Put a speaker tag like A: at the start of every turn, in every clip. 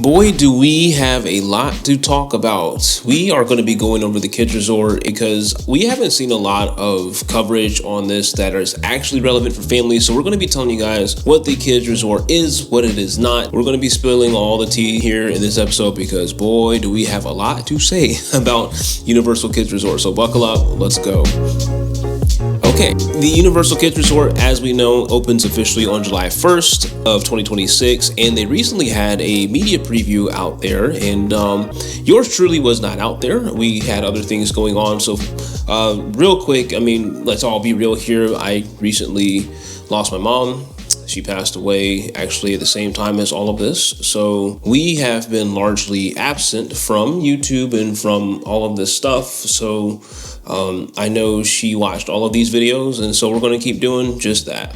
A: Boy, do we have a lot to talk about. We are going to be going over the kids resort because we haven't seen a lot of coverage on this that is actually relevant for families. So we're going to be telling you guys what the kids resort is, what it is not. We're going to be spilling all the tea here in this episode because boy, do we have a lot to say about Universal Kids Resort. So buckle up, let's go. Okay, the Universal Kids Resort, as we know, opens officially on July 1st of 2026, and they recently had a media preview out there, and yours truly was not out there. We had other things going on, so real quick, let's all be real here. I recently lost my mom. She passed away actually at the same time as all of this. So we have been largely absent from YouTube and from all of this stuff. So I know she watched all of these videos, and so we're going to keep doing just that.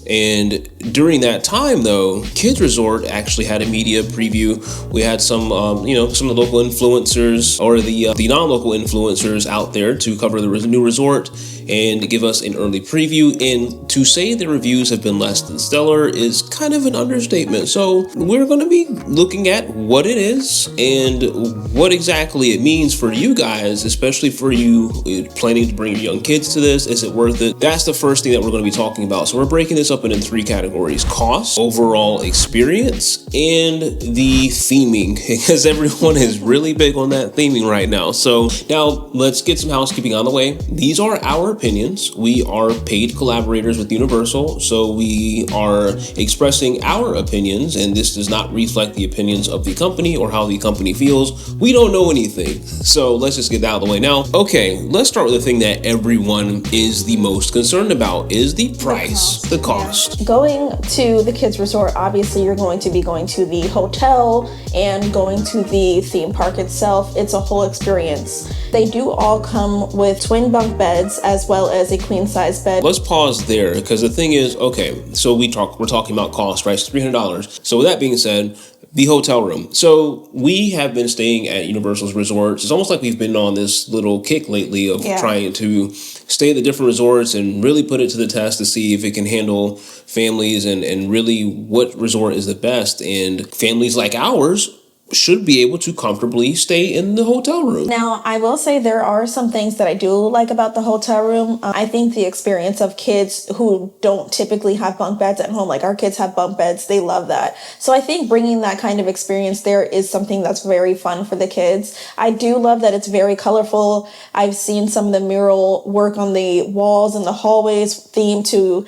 A: And during that time, though, Kids Resort actually had a media preview. We had some, some of the local influencers or the non-local influencers out there to cover the new resort and give us an early preview. And to say the reviews have been less than stellar is kind of an understatement. So we're going to be looking at what it is and what exactly it means for you guys, especially for you planning to bring your young kids to this. Is it worth it? That's the first thing that we're going to be talking about. So we're breaking this up in three categories: cost, overall experience, and the theming, because everyone is really big on that theming right now. So now let's get some housekeeping on the way. These are our opinions. We are paid collaborators with Universal, so we are expressing our opinions, and this does not reflect the opinions of the company or how the company feels. We don't know anything, so let's just get that out of the way now. Okay, let's start with the thing that everyone is the most concerned about: is the price, the cost.
B: Going to the kids resort, obviously you're going to be going to the hotel and going to the theme park itself. It's a whole experience. They do all come with twin bunk beds as well as a queen size bed.
A: Let's pause there because the thing is, okay, so we're talking about cost, right? It's $300. So with that being said, the hotel room. So we have been staying at Universal's resorts. It's almost like we've been on this little kick lately of trying to stay at the different resorts and really put it to the test to see if it can handle families and really what resort is the best. And families like ours should be able to comfortably stay in the hotel room.
B: Now, I will say there are some things that I do like about the hotel room. I think the experience of kids who don't typically have bunk beds at home, like our kids have bunk beds, they love that. So I think bringing that kind of experience there is something that's very fun for the kids. I do love that it's very colorful. I've seen some of the mural work on the walls and the hallways themed to,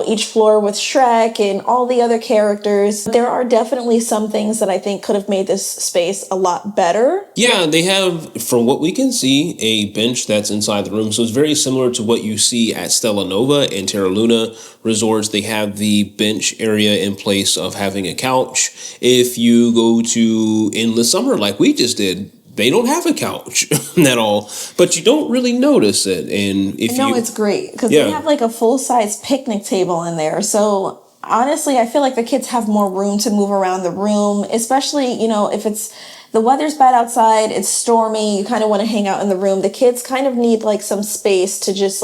B: each floor with Shrek and all the other characters. There are definitely some things that I think could have made this space a lot better.
A: Yeah, they have, from what we can see, a bench that's inside the room. So it's very similar to what you see at Stella Nova and Terra Luna resorts. They have the bench area in place of having a couch. If you go to Endless Summer like we just did, they don't have a couch at all, but you don't really notice it. And
B: it's great because they have like a full-size picnic table in there. So honestly, I feel like the kids have more room to move around the room, especially, if the weather's bad outside, it's stormy, you kind of want to hang out in the room. The kids kind of need like some space to just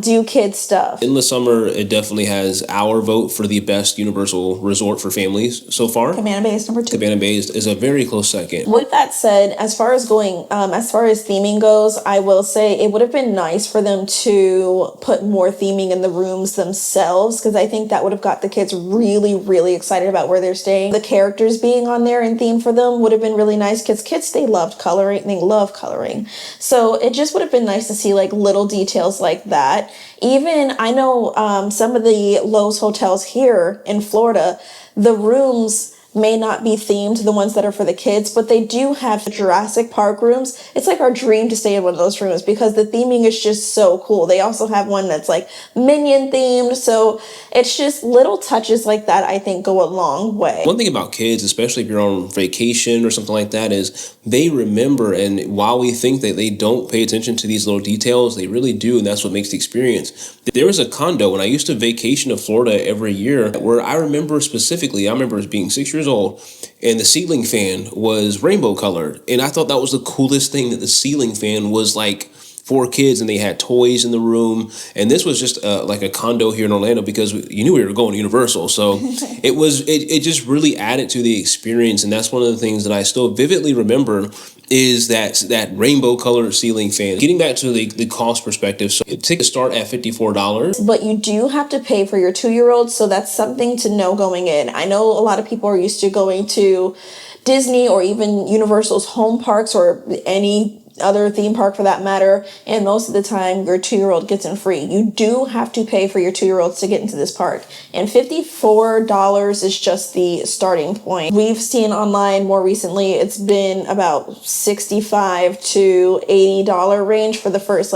B: do kid stuff.
A: Endless Summer, it definitely has our vote for the best Universal resort for families so far.
B: Cabana Bay is number 2.
A: Cabana Bay is a very close second.
B: With that said, as far as theming goes, I will say it would have been nice for them to put more theming in the rooms themselves, because I think that would have got the kids really, really excited about where they're staying. The characters being on there and theme for them would have been really nice because kids, they love coloring. So it just would have been nice to see like little details like that. Even I know some of the Lowe's hotels here in Florida, the rooms may not be themed, the ones that are for the kids, but they do have Jurassic Park rooms. It's like our dream to stay in one of those rooms because the theming is just so cool. They also have one that's like Minion themed. So it's just little touches like that I think go a long way.
A: One thing about kids, especially if you're on vacation or something like that, is they remember. And while we think that they don't pay attention to these little details, they really do. And that's what makes the experience. There was a condo when I used to vacation to Florida every year where I remember as being 6 years old, and the ceiling fan was rainbow colored. And I thought that was the coolest thing, that the ceiling fan was like 4 kids and they had toys in the room. And this was just like a condo here in Orlando because you knew we were going to Universal. So it just really added to the experience. And that's one of the things that I still vividly remember is that rainbow colored ceiling fan. Getting back to the cost perspective, so tickets start at $54.
B: But you do have to pay for your 2-year-old, so that's something to know going in. I know a lot of people are used to going to Disney or even Universal's home parks or any other theme park for that matter, and most of the time your 2-year-old gets in free. You do have to pay for your 2-year-olds to get into this park, and $54 is just the starting point. We've seen online more recently it's been about $65 to $80 range for the first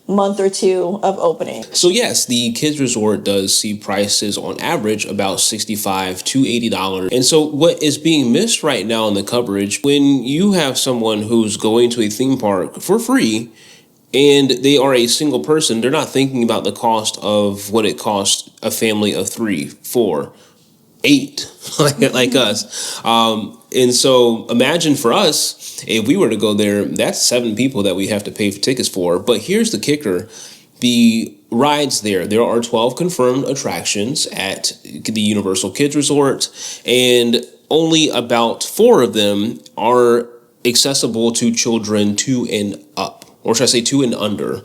B: month or two of opening.
A: So yes, the kids resort does see prices on average about $65 to $80. And so what is being missed right now in the coverage, when you have someone who's going to a theme park for free and they are a single person, they're not thinking about the cost of what it costs a family of 3, 4, 8 like us. And so imagine for us, if we were to go there, that's 7 people that we have to pay for tickets for. But here's the kicker. The rides there are 12 confirmed attractions at the Universal Kids Resort, and only about 4 of them are accessible to children 2 and up, or should I say 2 and under.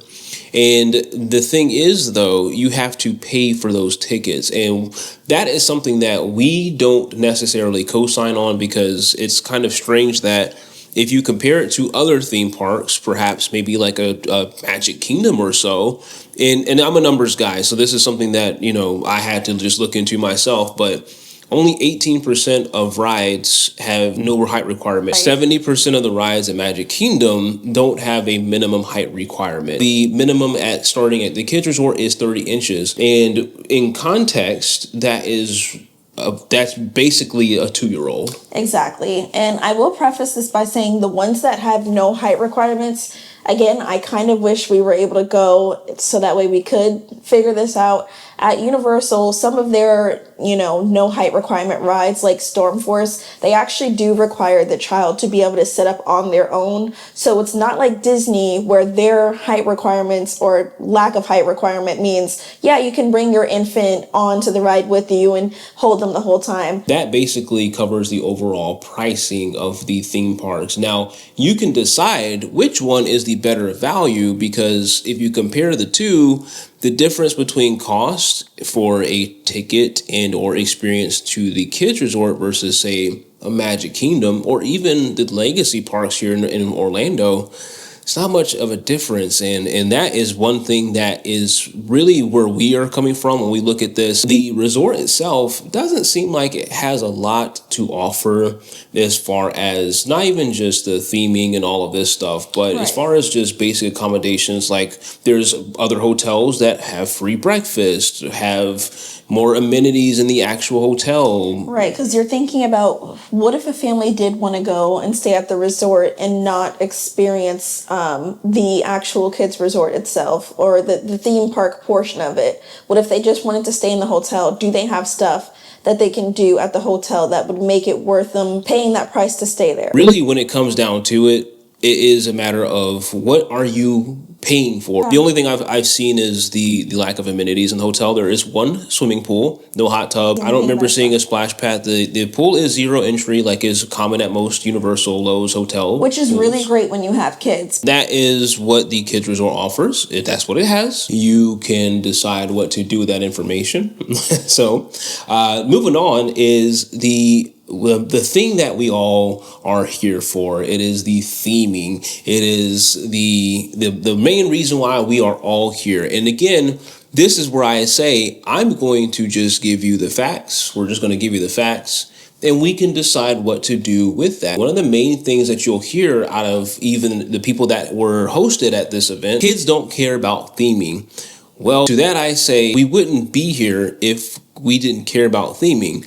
A: And the thing is, though, you have to pay for those tickets. And that is something that we don't necessarily co-sign on, because it's kind of strange that if you compare it to other theme parks, perhaps maybe like a Magic Kingdom or so, and I'm a numbers guy, so this is something that, I had to just look into myself, but only 18% of rides have no height requirement. 70% of the rides at Magic Kingdom don't have a minimum height requirement. The minimum starting at the kids resort is 30 inches. And in context, that's basically a 2-year-old.
B: Exactly. And I will preface this by saying the ones that have no height requirements, again, I kind of wish we were able to go so that way we could figure this out. At Universal, some of their, no height requirement rides like Storm Force, they actually do require the child to be able to sit up on their own. So it's not like Disney where their height requirements or lack of height requirement means, yeah, you can bring your infant onto the ride with you and hold them the whole time.
A: That basically covers the overall pricing of the theme parks. Now, you can decide which one is the better value, because if you compare the two, the difference between cost for a ticket and or experience to the kids resort versus, say, a Magic Kingdom or even the legacy parks here in Orlando, it's not much of a difference. And that is one thing that is really where we are coming from when we look at this. The resort itself doesn't seem like it has a lot to offer as far as not even just the theming and all of this stuff, but as far as just basic accommodations, like there's other hotels that have free breakfast, have more amenities in the actual hotel.
B: Right, because you're thinking about what if a family did want to go and stay at the resort and not experience the actual kids resort itself or the theme park portion of it? What if they just wanted to stay in the hotel? Do they have stuff that they can do at the hotel that would make it worth them paying that price to stay there?
A: Really, when it comes down to it, it is a matter of what are you paying for. The only thing I've seen is the lack of amenities in the hotel. There is one swimming pool, no hot tub. I don't remember seeing a splash pad. The pool is 0 entry, like is common at most Universal Lowe's hotels.
B: Which is really great when you have kids.
A: That is what the kids resort offers. If that's what it has, you can decide what to do with that information. So moving on is the thing that we all are here for. It is the theming. It is the main reason why we are all here. And again, this is where I say I'm going to just give you the facts. We're just going to give you the facts, and we can decide what to do with that. One of the main things that you'll hear out of even the people that were hosted at this event, kids don't care about theming. Well, to that I say we wouldn't be here if we didn't care about theming.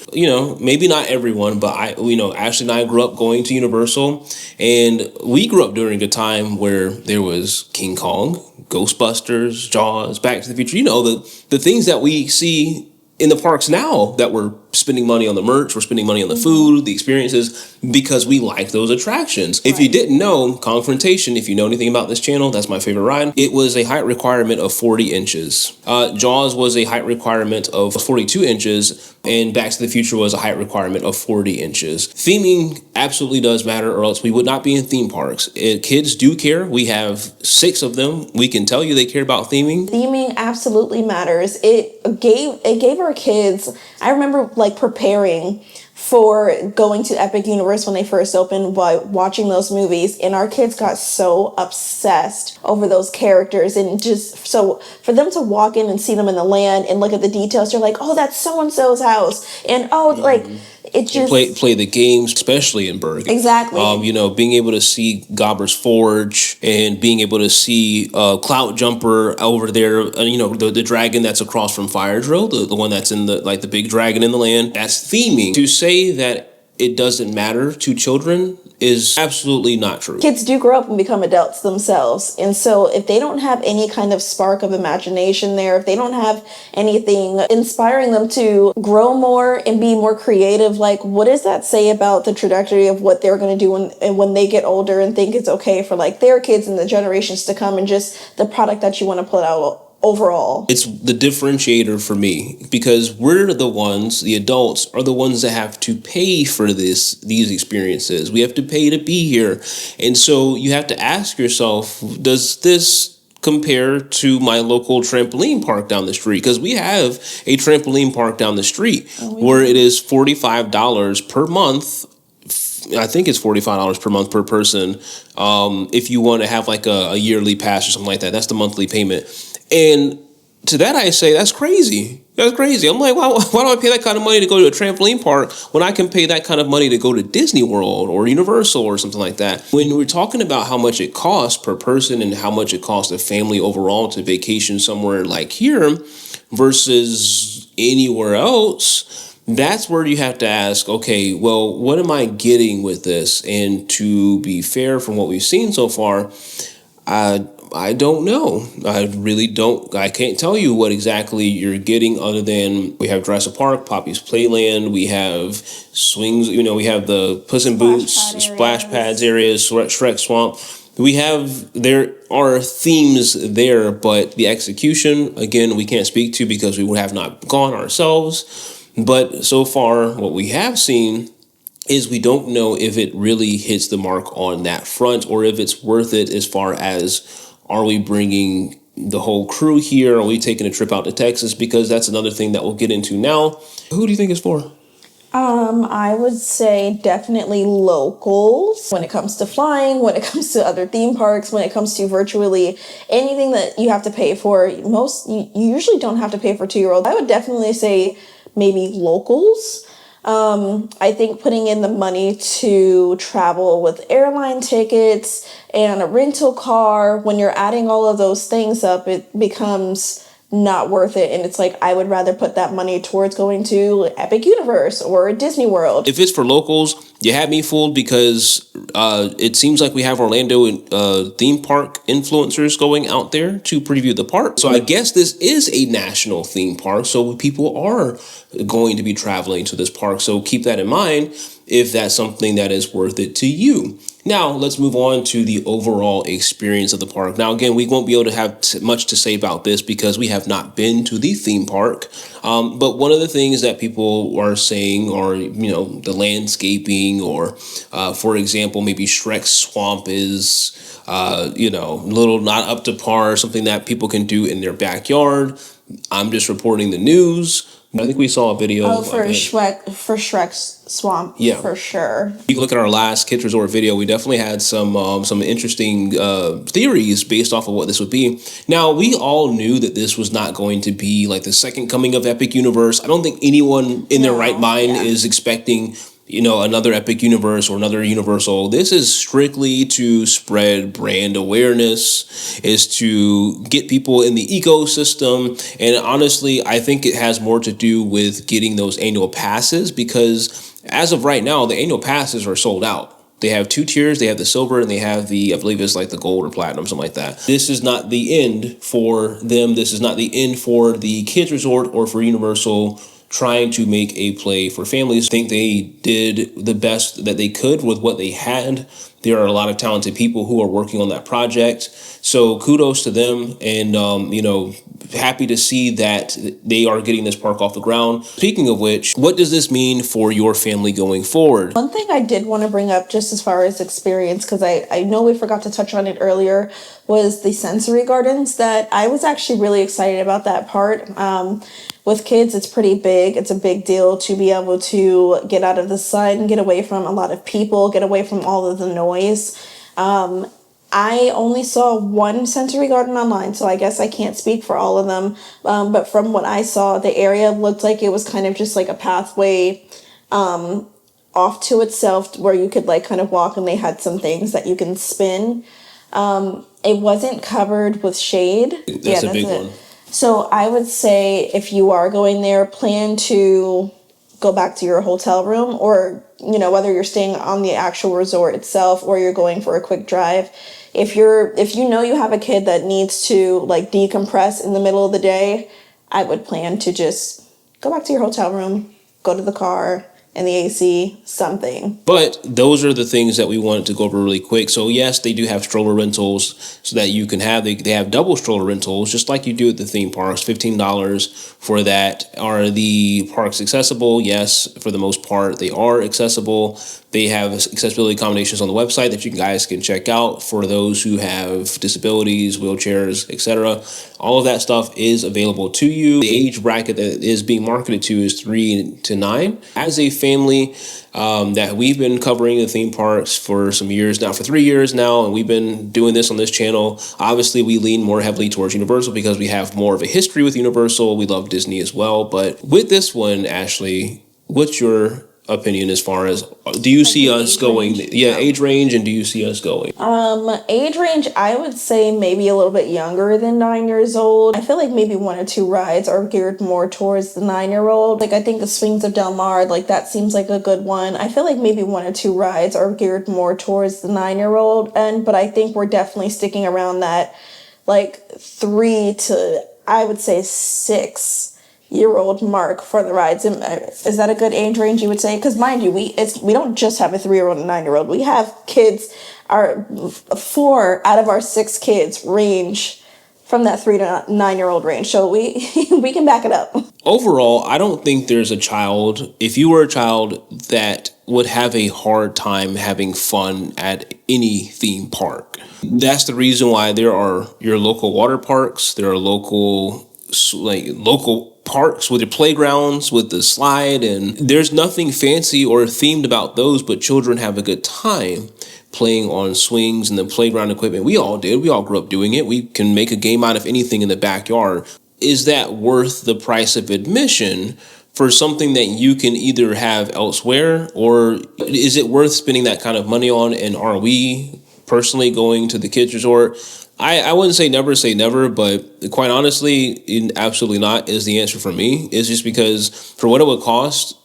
A: Maybe not everyone, but Ashley and I grew up going to Universal, and we grew up during a time where there was King Kong, Ghostbusters, Jaws, Back to the Future, the things that we see in the parks now that we're spending money on the merch, we're spending money on the food, the experiences. because we like those attractions. If you didn't know, Confrontation, if you know anything about this channel, that's my favorite ride. It was a height requirement of 40 inches. Jaws was a height requirement of 42 inches, and Back to the Future was a height requirement of 40 inches. Theming absolutely does matter, or else we would not be in theme parks. Kids do care. We have 6 of them. We can tell you they care about theming.
B: Theming absolutely matters. It gave our kids, I remember like preparing for going to Epic Universe when they first opened by watching those movies, and our kids got so obsessed over those characters, and just so for them to walk in and see them in the land and look at the details, they're like, oh, that's so-and-so's house, and like it just
A: play the games, especially in Berg.
B: Exactly.
A: Being able to see Gobber's Forge and being able to see Clout Jumper over there, the dragon that's across from Fire Drill, the one that's in the big dragon in the land. That's theming. To say that it doesn't matter to children is absolutely not true.
B: Kids do grow up and become adults themselves. And so if they don't have any kind of spark of imagination there, if they don't have anything inspiring them to grow more and be more creative, like what does that say about the trajectory of what they're going to do when they get older and think it's okay for like their kids and the generations to come, and just the product that you want to put out overall?
A: It's the differentiator for me, because we're the ones, the adults are the ones that have to pay for these experiences. We have to pay to be here. And so you have to ask yourself, does this compare to my local trampoline park down the street? Because we have a trampoline park down the street where it is $45 per month. I think it's $45 per month per person. If you want to have like a yearly pass or something like that, that's the monthly payment. And to that I say, that's crazy. That's crazy. I'm like, why do I pay that kind of money to go to a trampoline park when I can pay that kind of money to go to Disney World or Universal or something like that? When we're talking about how much it costs per person and how much it costs a family overall to vacation somewhere like here versus anywhere else, that's where you have to ask, okay, well, what am I getting with this? And to be fair, from what we've seen so far, I don't know. I really don't. I can't tell you what exactly you're getting, other than we have Jurassic Park, Poppy's Playland, we have swings, we have the Puss in Boots, splash pads areas, Shrek Swamp. There are themes there, but the execution, again, we can't speak to because we have not gone ourselves. But so far, what we have seen is we don't know if it really hits the mark on that front, or if it's worth it as far as, are we bringing the whole crew here? Are we taking a trip out to Texas? Because that's another thing that we'll get into now. Who do you think it's for?
B: I would say definitely locals when it comes to flying, when it comes to other theme parks, when it comes to virtually anything that you have to pay for. You usually don't have to pay for 2-year-olds. I would definitely say maybe locals. I think putting in the money to travel with airline tickets and a rental car, when you're adding all of those things up, it becomes not worth it. And it's like, I would rather put that money towards going to Epic Universe or Disney World.
A: If it's for locals, you had me fooled, because it seems like we have Orlando theme park influencers going out there to preview the park. So I guess this is a national theme park. So people are going to be traveling to this park. So keep that in mind if that's something that is worth it to you. Now, let's move on to the overall experience of the park. Now, again, we won't be able to have much to say about this because we have not been to the theme park. But one of the things that people are saying, or, the landscaping, or, for example, maybe Shrek Swamp is, little not up to par, something that people can do in their backyard. I'm just reporting the news. I think we saw a video
B: for Shrek's Swamp,
A: yeah,
B: for sure.
A: You can look at our last Kids Resort video. We definitely had some interesting theories based off of what this would be. Now, we all knew that this was not going to be like the second coming of Epic Universe. I don't think anyone in their right mind is expecting another Epic Universe or another Universal. This is strictly to spread brand awareness, is to get people in the ecosystem. And honestly, I think it has more to do with getting those annual passes, because as of right now, the annual passes are sold out. They have 2 tiers. They have the silver and they have the, I believe it's like the gold or platinum, something like that. This is not the end for them. This is not the end for the Kids Resort or for Universal trying to make a play for families. I think they did the best that they could with what they had. There are a lot of talented people who are working on that project. So kudos to them, and happy to see that they are getting this park off the ground. Speaking of which, what does this mean for your family going forward?
B: One thing I did want to bring up just as far as experience, because I know we forgot to touch on it earlier, was the sensory gardens. That I was actually really excited about that part. With kids, it's pretty big. It's a big deal to be able to get out of the sun, get away from a lot of people, get away from all of the noise. I only saw one sensory garden online, so I guess I can't speak for all of them. But from what I saw, the area looked like it was kind of just like a pathway off to itself where you could like kind of walk, and they had some things that you can spin. It wasn't covered with shade.
A: That's a big one.
B: So I would say if you are going there, plan to go back to your hotel room, or, whether you're staying on the actual resort itself or you're going for a quick drive. If you know you have a kid that needs to like decompress in the middle of the day, I would plan to just go back to your hotel room, go to the car and the AC, something.
A: But those are the things that we wanted to go over really quick. So yes, they do have stroller rentals so that you can have, they have double stroller rentals, just like you do at the theme parks, $15 for that. Are the parks accessible? Yes, for the most part, they are accessible. They have accessibility accommodations on the website that you guys can check out for those who have disabilities, wheelchairs, etc. All of that stuff is available to you. The age bracket that is being marketed to is 3 to 9. As a family that we've been covering the theme parks for some years now, for 3 years now, and we've been doing this on this channel. Obviously, we lean more heavily towards Universal because we have more of a history with Universal. We love Disney as well. But with this one, Ashley, what's your opinion as far as, do you see us going age range, and do you see us going
B: age range? I would say maybe a little bit younger than 9 years old. I feel like maybe 1 or 2 rides are geared more towards the 9-year-old. Like I think the Swings of Del Mar, like that seems like a good one. I feel like maybe 1 or 2 rides are geared more towards the 9-year-old end, but I think we're definitely sticking around that like 3 to, I would say, 6-year-old mark for the rides. Is that a good age range, you would say? Because mind you, we don't just have a 3-year-old and 9-year-old. We have kids. Our 4 out of our 6 kids range from that 3 to 9-year-old range. So we we can back it up.
A: Overall, I don't think there's a child, if you were a child, that would have a hard time having fun at any theme park. That's the reason why there are your local water parks. There are local parks with your playgrounds, with the slide, and there's nothing fancy or themed about those, but children have a good time playing on swings and the playground equipment. We all did. We all grew up doing it. We can make a game out of anything in the backyard. Is that worth the price of admission for something that you can either have elsewhere, or is it worth spending that kind of money on? And are we personally going to the kids resort? I wouldn't say never, but quite honestly, absolutely not is the answer for me. It's just because for what it would cost,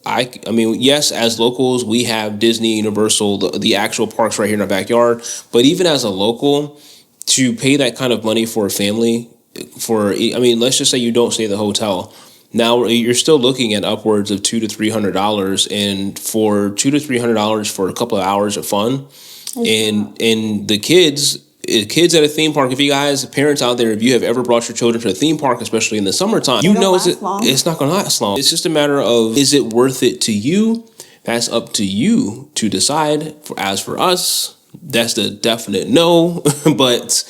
A: I mean, yes, as locals, we have Disney, Universal, the actual parks right here in our backyard. But even as a local, to pay that kind of money for a family, let's just say you don't stay at the hotel. Now you're still looking at upwards of $200 to $300, and for $200 to $300 for a couple of hours of fun, and the kids at a theme park, if you guys, parents out there, if you have ever brought your children to a theme park, especially in the summertime, you know it's not going to last long. It's just a matter of, is it worth it to you? That's up to you to decide. As for us, that's the definite no. But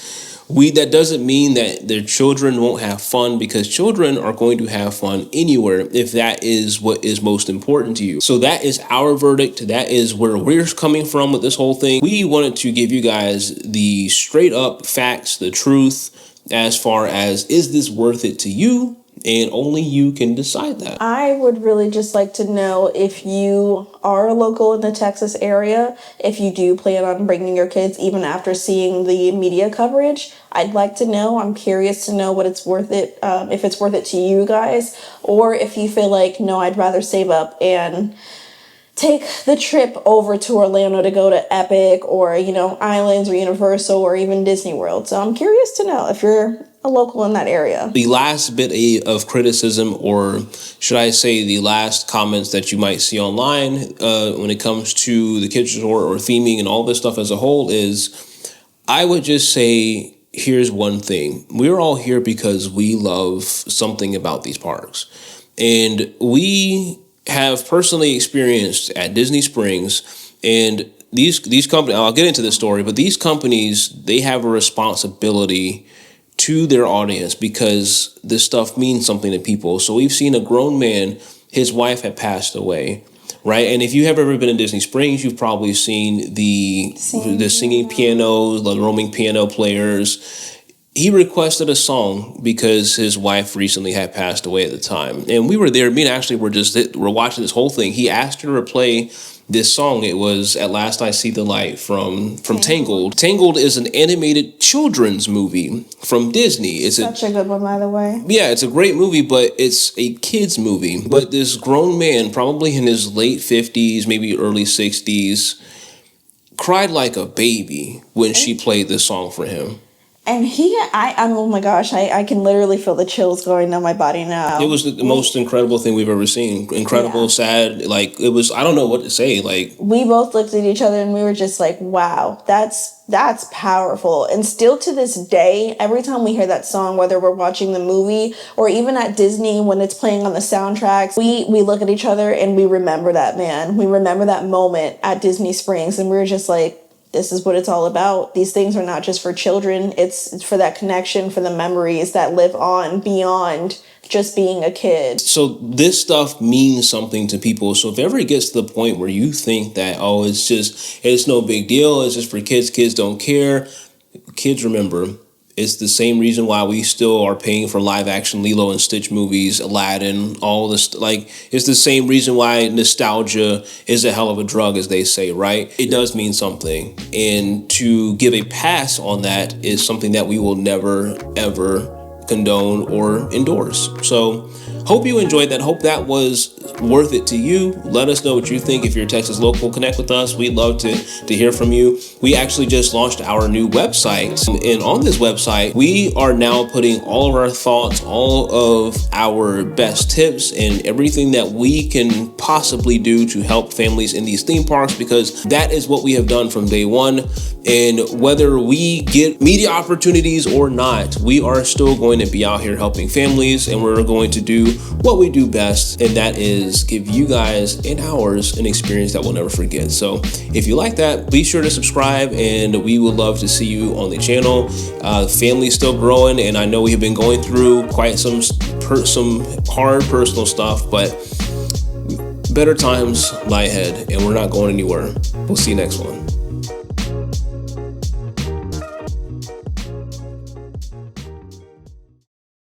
A: that doesn't mean that their children won't have fun, because children are going to have fun anywhere if that is what is most important to you. So that is our verdict. That is where we're coming from with this whole thing. We wanted to give you guys the straight up facts, the truth, as far as, is this worth it to you? And only you can decide that.
B: I would really just like to know, if you are local in the Texas area, if you do plan on bringing your kids even after seeing the media coverage. I'd like to know. I'm curious to know what it's worth it, if it's worth it to you guys, or if you feel like, no, I'd rather save up and take the trip over to Orlando to go to Epic or, Islands or Universal or even Disney World. So I'm curious to know if you're a local in that area.
A: The last bit of criticism, or should I say the last comments that you might see online when it comes to the kids resort or theming and all this stuff as a whole, is I would just say, here's one thing. We're all here because we love something about these parks. And we have personally experienced at Disney Springs, and these companies, I'll get into this story, but these companies, they have a responsibility to their audience because this stuff means something to people. So we've seen a grown man, his wife had passed away, right? And if you have ever been in Disney Springs, you've probably seen the singing pianos, the roaming piano players. He requested a song because his wife recently had passed away at the time. And we were there, me and Ashley were watching this whole thing. He asked her to play this song. It was At Last I See the Light from Tangled. Tangled is an animated children's movie from Disney. It's
B: such a good one, by the way.
A: Yeah, it's a great movie, but it's a kid's movie. But this grown man, probably in his late 50s, maybe early 60s, cried like a baby when she played this song for him.
B: And oh my gosh, I can literally feel the chills going down my body now.
A: It was the most incredible thing we've ever seen. Incredible, sad, like it was, I don't know what to say. Like,
B: we both looked at each other and we were just like, wow, that's powerful. And still to this day, every time we hear that song, whether we're watching the movie or even at Disney when it's playing on the soundtracks, we look at each other and we remember that man. We remember that moment at Disney Springs, and we were just like, this is what it's all about. These things are not just for children. It's for that connection, for the memories that live on beyond just being a kid.
A: So this stuff means something to people. So if ever it gets to the point where you think that, oh, it's no big deal, it's just for kids don't care. Kids, remember, it's the same reason why we still are paying for live action Lilo and Stitch movies, Aladdin, all this. Like, it's the same reason why nostalgia is a hell of a drug, as they say, right? It does mean something. And to give a pass on that is something that we will never, ever condone or endorse. So hope you enjoyed that. Hope that was worth it to you. Let us know what you think. If you're Texas local, connect with us. We'd love to hear from you. We actually just launched our new website, and on this website we are now putting all of our thoughts, all of our best tips, and everything that we can possibly do to help families in these theme parks, because that is what we have done from day one. And whether we get media opportunities or not, we are still going to be out here helping families, and we're going to do what we do best, and that is give you guys and ours an experience that we'll never forget. So if you like that, be sure to subscribe, and we would love to see you on the channel. Family's still growing, and I know we have been going through quite some hard personal stuff, but better times lie ahead, and we're not going anywhere. We'll see you next one.